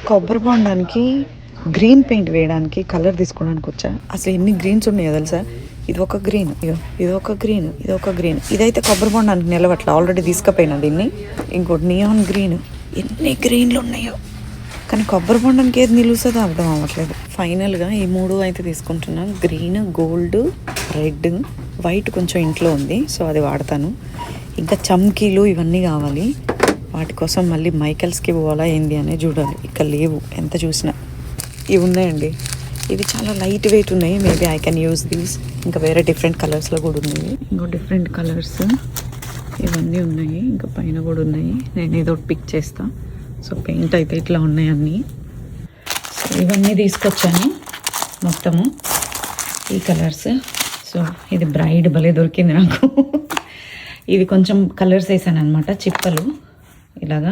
కొబ్బరి బొండానికి green paint వేయడానికి colour తీసుకోవడానికి వచ్చా. అసలు ఎన్ని గ్రీన్స్ ఉన్నాయో తెలుసా? ఇది ఒక గ్రీన్, ఇది ఒక గ్రీన్, ఇది ఒక గ్రీన్. ఇదైతే కొబ్బరి బొండానికి నిలవట్ల, ఆల్రెడీ తీసుకుపోయినా దీన్ని. ఇంకోటి నియాన్ గ్రీన్. ఎన్ని గ్రీన్లు ఉన్నాయో, కానీ కొబ్బరి బొండానికి ఏది నిలుస్తుందో అర్థం అవ్వట్లేదు. ఫైనల్గా ఈ 3 అయితే తీసుకుంటున్నాను. గ్రీన్, గోల్డ్, రెడ్, వైట్ కొంచెం ఇంట్లో ఉంది, సో అది వాడతాను. ఇంకా చమ్కీలు ఇవన్నీ కావాలి. వాటి కోసం మళ్ళీ మైకెల్స్కి పోవాలా ఏంది అనేది చూడాలి. ఇక్కడ లేవు, ఎంత చూసినా. ఇవి ఉన్నాయండి, ఇవి చాలా లైట్ వెయిట్ ఉన్నాయి. Maybe I can use these. ఇంకా వేరే డిఫరెంట్ కలర్స్లో కూడా ఉన్నాయి. ఇంకో డిఫరెంట్ కలర్స్ ఇవన్నీ ఉన్నాయి. ఇంకా పైన కూడా ఉన్నాయి. నేను ఏదో పిక్ చేస్తా. సో పెయింట్ అయితే ఇట్లా ఉన్నాయి అన్నీ. సో ఇవన్నీ తీసుకొచ్చాను మొత్తము, ఈ కలర్స్. సో ఇది బ్రైడ్ భలే దొరికింది నాకు. ఇది కొంచెం కలర్స్ వేసాను అనమాట, చిప్పలు ఇలాగా.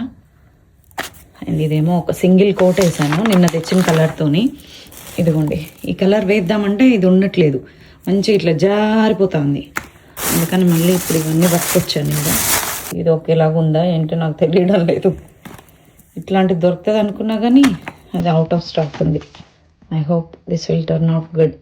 అండ్ ఇదేమో ఒక సింగిల్ కోట్ వేసాను నిన్న తెచ్చిన కలర్తోని. ఇదిగోండి, ఈ కలర్ వేద్దామంటే ఇది ఉండట్లేదు, మంచిగా ఇట్లా జారిపోతుంది. అందుకని మళ్ళీ ఇప్పుడు ఇవన్నీ పట్టుకొచ్చాను. ఇంకా ఇది ఒకేలాగా ఉందా ఏంటో నాకు తెలియడం లేదు. ఇట్లాంటిది దొరుకుతుంది అనుకున్నా కానీ అది అవుట్ ఆఫ్ స్టాక్ ఉంది. I hope this will turn out good.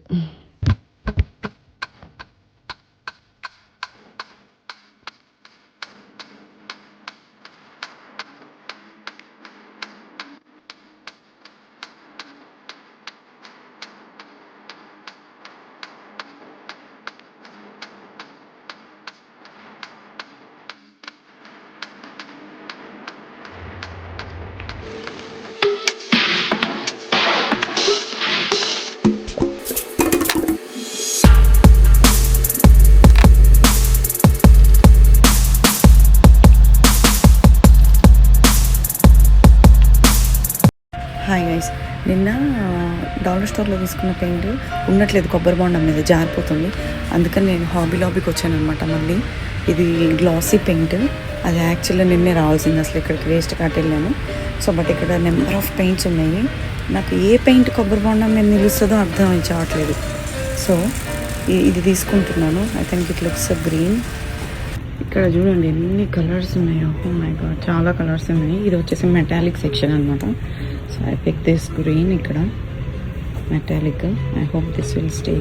Hi guys, నిన్న డాలర్ స్టోర్లో తీసుకున్న పెయింట్ ఉండట్లేదు, కొబ్బరి బొండం మీద జారిపోతుంది. అందుకని నేను హాబీ లాబీకి వచ్చాను అనమాట. మళ్ళీ ఇది గ్లాసీ పెయింట్, అది యాక్చువల్గా నిన్నే రావాల్సింది, అసలు ఇక్కడికి వేస్ట్ కట్టెళ్ళాను. సో బట్ ఇక్కడ నెంబర్ ఆఫ్ పెయింట్స్ ఉన్నాయి. నాకు ఏ పెయింట్ కొబ్బరి బొండం మీద నిలుస్తుందో అర్థం అవ్వట్లేదు. సో ఇది తీసుకుంటున్నాను. I think it looks green. ఇక్కడ చూడండి ఎన్ని కలర్స్ ఉన్నాయో. ఓ మై గాడ్, చాలా కలర్స్ ఉన్నాయి. ఇది వచ్చేసి మెటాలిక్ సెక్షన్ అనమాట. So I pick this green. ఇక్కడ metallic. I hope this will stay.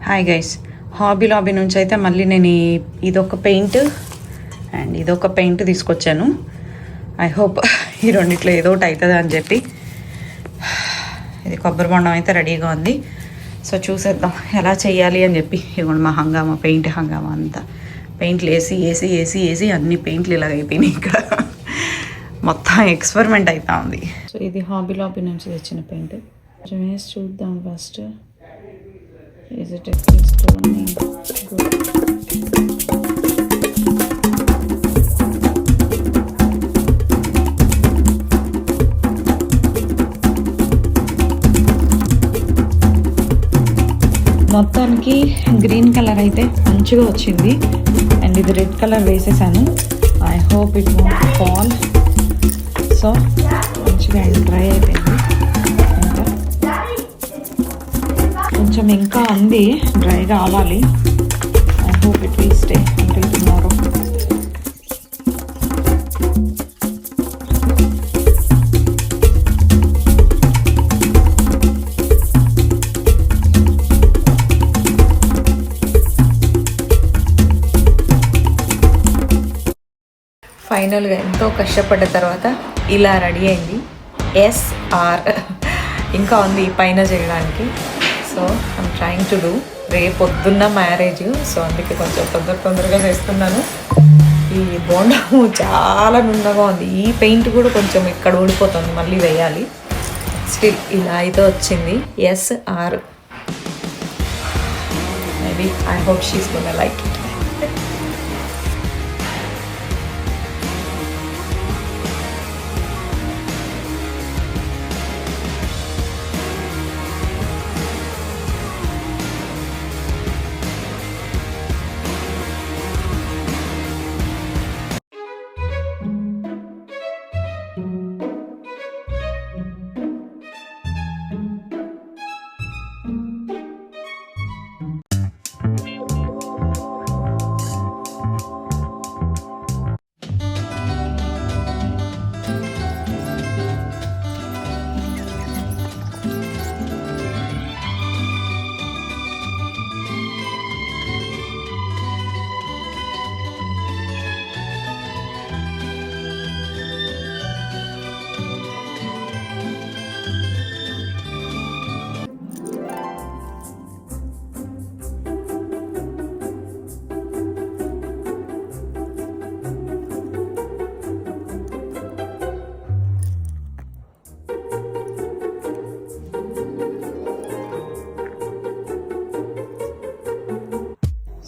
Hi guys, Hobby Lobby నుంచి అయితే మళ్ళీ నేను ఇదొక పెయింట్ అండ్ ఇదొక పెయింట్ తీసుకొచ్చాను. ఐ హోప్ ఈ రెండిట్లో ఏదో ఒకటి అవుతుంది అని చెప్పి. ఇది కొబ్బరి బొండం అయితే రెడీగా ఉంది. సో చూసేద్దాం ఎలా చేయాలి అని చెప్పి. ఇవ్వండి మా హంగామా, పెయింట్ హంగామా అంతా. పెయింట్లు వేసి వేసి వేసి వేసి అన్ని పెయింట్లు ఇలాగ అయిపోయినాయి. ఇక్కడ మొత్తం ఎక్స్పెరిమెంట్ అవుతా ఉంది. సో ఇది హాబీ లాబీ నుంచి తెచ్చిన పెయింట్. కొంచెం వేసి చూద్దాం ఫస్ట్. ఈజ్ ఇట్ అట్లీస్ట్ మొత్తానికి గ్రీన్ కలర్ అయితే మంచిగా వచ్చింది. అండ్ ఇది రెడ్ కలర్ వేసేసాను. I hope it want fall. So మంచిగా డ్రై అయిపోయింది. కొంచెం ఇంకా ఉంది, డ్రై కావాలి. I hope it will stay until tomorrow. ఫైనల్గా ఎంతో కష్టపడ్డ తర్వాత ఇలా రెడీ అయింది. SR ఇంకా ఉంది ఈ పైన చేయడానికి. So I'm trying to do. రేపొద్దున్న మ్యారేజ్, సో అందుకే కొంచెం తొందరగా చేస్తున్నాను. ఈ బోండము చాలా నున్నగా ఉంది. ఈ పెయింట్ కూడా కొంచెం ఇక్కడ ఊడిపోతుంది, మళ్ళీ వేయాలి. స్టిల్ ఇలా అయితే వచ్చింది. SR. Maybe I hope she's gonna like it.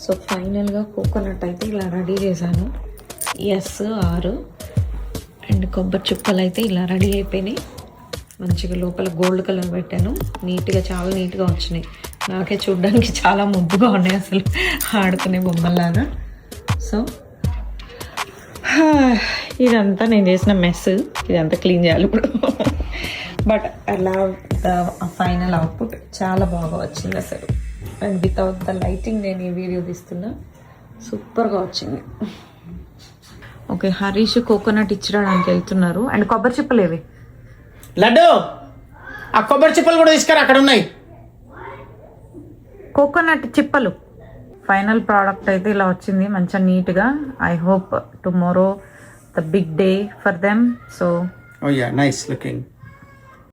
So ఫైనల్గా కోకోనట్ అయితే ఇలా రెడీ చేశాను. ఎస్ 6 అండ్ కొబ్బరి చిప్పలు అయితే ఇలా రెడీ అయిపోయినాయి. మంచిగా లోపల గోల్డ్ కలర్ పెట్టాను. నీట్గా, చాలా నీట్గా వచ్చినాయి. నాకే చూడడానికి చాలా ముద్దుగా ఉన్నాయి అసలు, ఆడుకునే బొమ్మల్లాగా. సో ఇదంతా నేను చేసిన మెస్, ఇదంతా క్లీన్ చేయాలి ఇప్పుడు. బట్ అలా ఫైనల్ అవుట్పుట్ చాలా బాగా వచ్చింది అసలు. అండ్ వితౌట్ ద లైటింగ్ నేను ఈ వీడియో తీస్తున్నా, సూపర్గా వచ్చింది. ఓకే, హరీష్ కోకోనట్ ఇచ్చడానికి వెళ్తున్నారు. అండ్ కొబ్బరి చిప్పలు ఏవి లడ్డు, ఆ కొబ్బరి చిప్పలు కూడా తీసుకురా, అక్కడ ఉన్నాయి కోకోనట్ చిప్పలు. ఫైనల్ ప్రోడక్ట్ అయితే ఇలా వచ్చింది, మంచిగా నీట్గా. I hope tomorrow the big day for them. So oh yeah, nice looking.